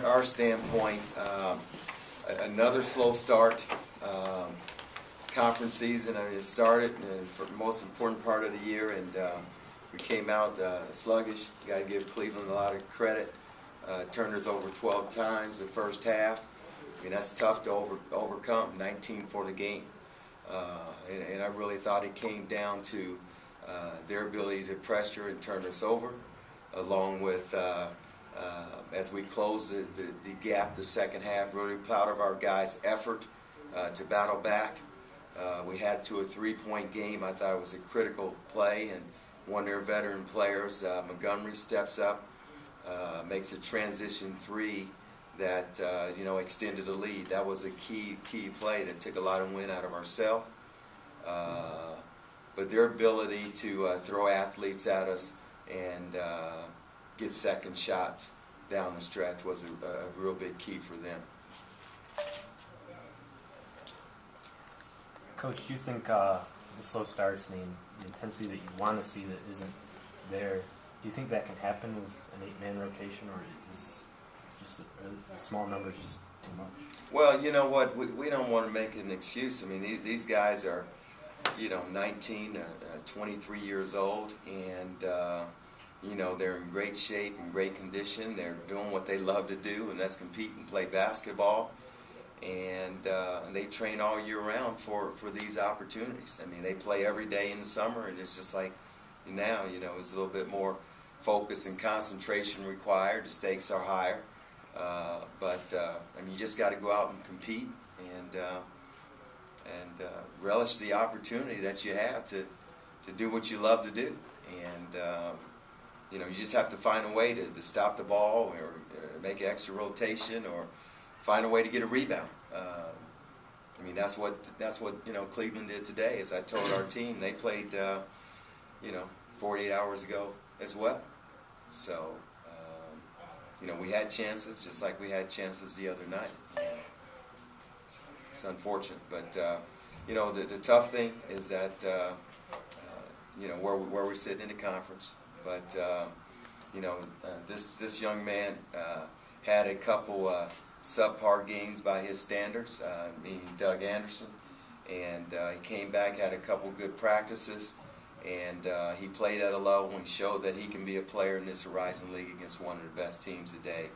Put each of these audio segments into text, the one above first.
our standpoint, another slow start. Conference season, I mean, it started for the most important part of the year, and we came out sluggish. You got to give Cleveland a lot of credit. Turned us over 12 times the first half. I mean, that's tough to overcome. 19 for the game, and I really thought it came down to their ability to pressure and turn us over, along with as we closed the gap the second half. Really proud of our guys' effort to battle back. We had to a three-point game. I thought it was a critical play, and one of their veteran players, Montgomery, steps up, makes a transition three that extended the lead. That was a key play that took a lot of wind out of our sail. But their ability to throw athletes at us and get second shots down the stretch was a real big key for them. Coach, do you think the slow starts and the intensity that you want to see that isn't there, do you think that can happen with an 8-man rotation, or is just the small numbers just too much? Well, you know what, we don't want to make an excuse. I mean, these guys are, 19, 23 years old, and they're in great shape and great condition. They're doing what they love to do, and that's compete and play basketball. And they train all year round for these opportunities. I mean, they play every day in the summer, and it's just like now, it's a little bit more focus and concentration required. The stakes are higher, but I mean, you just got to go out and compete and relish the opportunity that you have to do what you love to do. And you just have to find a way to stop the ball or make an extra rotation or find a way to get a rebound. I mean, that's what Cleveland did today. As I told our team, they played 48 hours ago as well. So we had chances just like we had chances the other night. It's unfortunate, but the tough thing is that where we're sitting in the conference. But this young man had a couple subpar games by his standards, meaning Doug Anderson, and he came back, had a couple good practices, and he played at a level and showed that he can be a player in this Horizon League against one of the best teams today,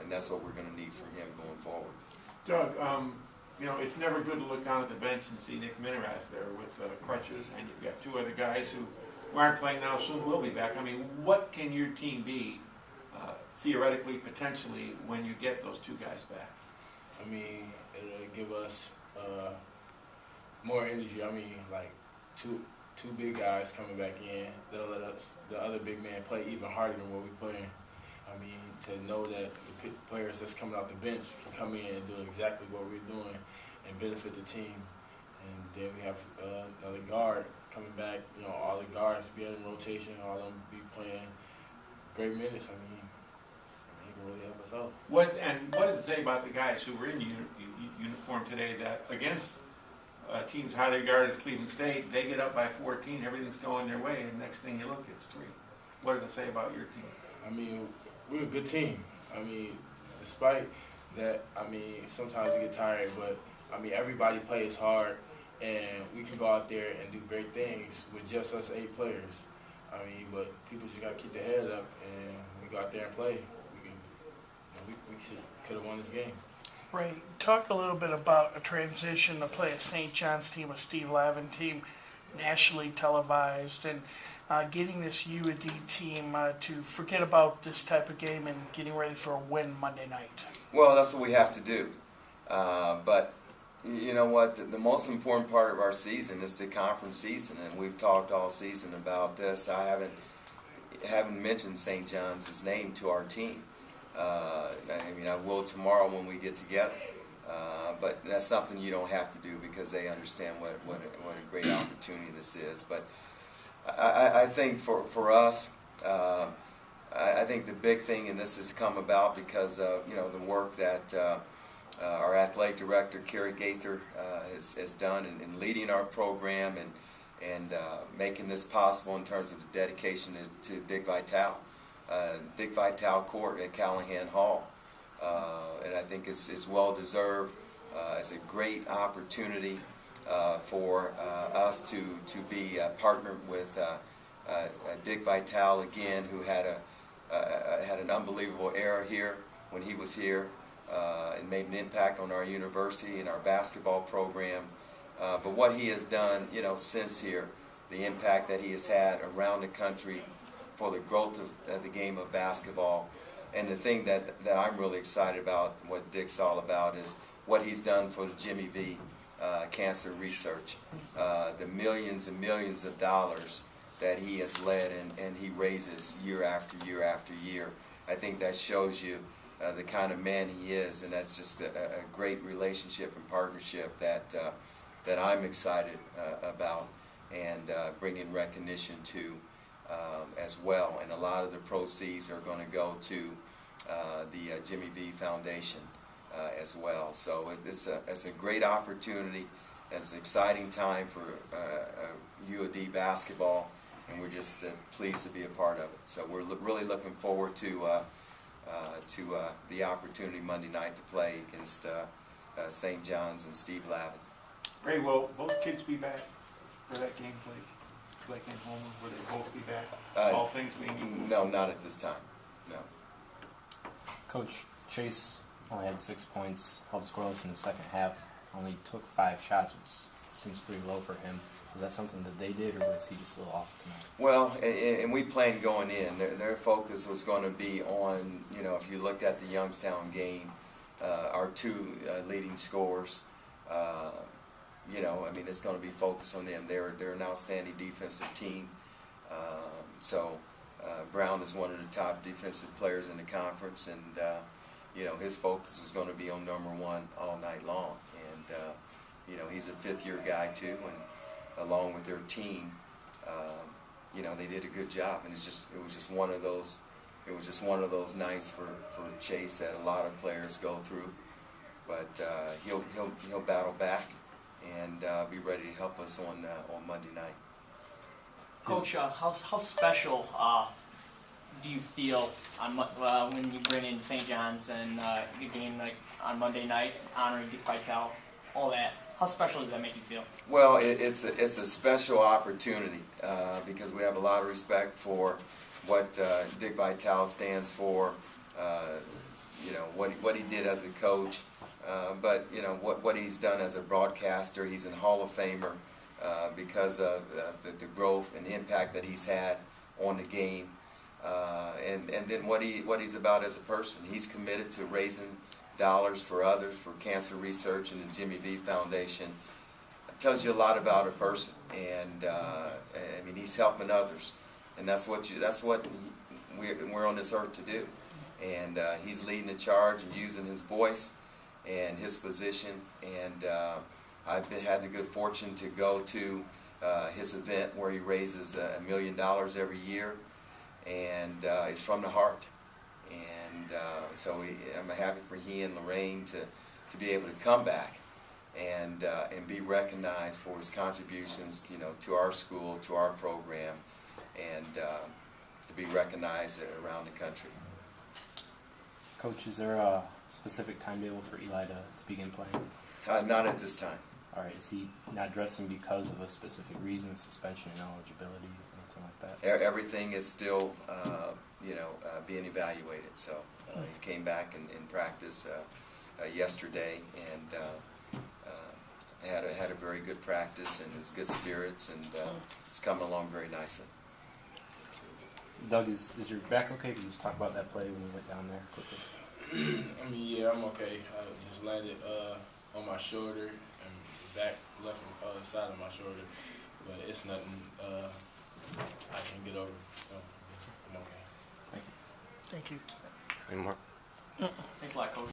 and that's what we're going to need from him going forward. Doug, it's never good to look down at the bench and see Nick Minerath there with crutches, and you've got two other guys who aren't playing now, soon will be back. I mean, what can your team be theoretically, potentially, when you get those two guys back? I mean, it'll give us more energy. I mean, like two big guys coming back in. That'll let us, the other big man, play even harder than what we're playing. I mean, to know that the players that's coming out the bench can come in and do exactly what we're doing and benefit the team. And then we have another guard coming back. All the guards be in rotation, all of them be playing great minutes. I mean, he can really help us out. What does it say about the guys who were in uniform today that against teams highly regarded as Cleveland State, they get up by 14, everything's going their way, and next thing you look, it's 3. What does it say about your team? I mean, we're a good team. I mean, despite that, I mean, sometimes we get tired, but I mean, everybody plays hard, and we can go out there and do great things with just us 8 players. I mean, but people just got to keep their head up, and we go out there and play. We could have won this game. Ray, talk a little bit about a transition to play a St. John's team, a Steve Lavin team, nationally televised, and getting this UAD team to forget about this type of game and getting ready for a win Monday night. Well, that's what we have to do. But you know what? The most important part of our season is the conference season, and we've talked all season about this. I haven't mentioned St. John's' name to our team. I mean, I will tomorrow when we get together. But that's something you don't have to do because they understand what a great opportunity this is. But I think for us, I think the big thing, and this has come about because of the work that our athletic director Kerry Gaither has done in leading our program and making this possible in terms of the dedication to Dick Vitale. Dick Vitale Court at Calihan Hall I think it's well deserved. It's a great opportunity for us to be partnered with Dick Vitale again, who had an unbelievable era here when he was here, and made an impact on our university and our basketball program. But what he has done, since here, the impact that he has had around the country for the growth of the game of basketball. And the thing that I'm really excited about, what Dick's all about, is what he's done for the Jimmy V cancer research. The millions and millions of dollars that he has led and he raises year after year after year. I think that shows you the kind of man he is, and that's just a great relationship and partnership that I'm excited about, and bringing recognition to as well. And a lot of the proceeds are going to go to the Jimmy V Foundation as well. So it's a great opportunity. It's an exciting time for U of D basketball, and we're just pleased to be a part of it. So we're really looking forward to the opportunity Monday night to play against St. John's and Steve Lavin. Great, will both kids be back for that game, Blake and Homer? Will they both be back? All things being equal? No, not at this time. No. Coach, Chase only had 6 points, held scoreless in the second half, only took 5 shots, which seems pretty low for him. Was that something that they did, or was he just a little off tonight? Well, and we planned going in. Their focus was going to be on, if you looked at the Youngstown game, our 2 leading scorers, it's going to be focused on them. They're an outstanding defensive team. Brown is one of the top defensive players in the conference, and his focus was going to be on number 1 all night long. And he's a 5th-year guy too, and along with their team, they did a good job. And it was just one of those nights for Chase that a lot of players go through. But he'll battle back and be ready to help us on Monday night. Coach, how special do you feel when you bring in St. John's and the game on Monday night, honoring Dick Vitale, all that? How special does that make you feel? Well, it's a special opportunity because we have a lot of respect for what Dick Vitale stands for. What he did as a coach, but what he's done as a broadcaster. He's a Hall of Famer because of the growth and impact that he's had on the game, and then what he's about as a person. He's committed to raising dollars for others, for cancer research and the Jimmy V Foundation. It tells you a lot about a person, and he's helping others, and that's what we're on this earth to do. And he's leading the charge and using his voice and his position. And I've had the good fortune to go to his event where he raises $1 million every year, and it's from the heart. And I'm happy for he and Lorraine to be able to come back and be recognized for his contributions, to our school, to our program, and to be recognized around the country. Coach, is there a specific timetable for Eli to begin playing? Not at this time. All right, is he not dressing because of a specific reason, suspension, ineligibility, anything like that? Everything is still, being evaluated. So he came back in practice yesterday and had a very good practice, and his good spirits, and it's coming along very nicely. Doug, is your back okay? Can you just talk about that play when you went down there quickly? Yeah, I'm okay. I just landed on my shoulder and back left side of my shoulder, but it's nothing I can get over, so I'm okay. Thank you. Thank you. Any more? Thanks a lot, Coach.